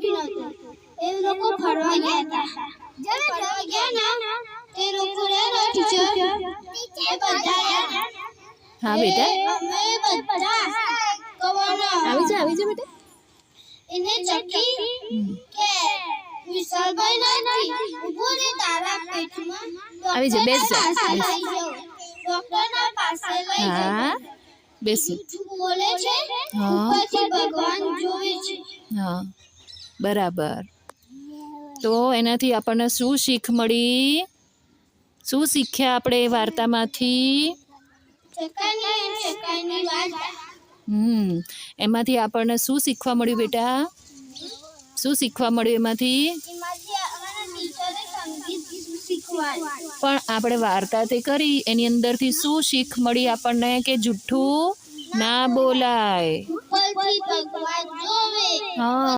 બી નહોતું. એ લોકો ફરવા ગયા હતા. જ્યારે ફરવા ગયા ના તે લોકો રે ટીચર એ બધા હા બેટા અમે બધા કવાના આવી જા બેટા એને ચકી કે વિશાલભાઈ નથી ઉભો રે તારા પેટમાં આવી જા બેસ જા ડોક્ટરના પાસે લઈ હા બેસ બોલે છે હા ઉપરથી ભગવાન જોવે છે. હા બરાબર. તો એનાથી આપણને શું શીખ મળી? શું શીખ્યા આપણે એ વાર્તામાંથી? ચકાની વાત એમાંથી આપણને શું શીખવા મળ્યું બેટા? શું શીખવા મળ્યું એમાંથી? પણ આપણે વાર્તા તે કરી એની અંદરથી શું શીખ મળી આપણને કે જૂઠું ના બોલાય? ઉપરથી ભગવાન જોવે. હા.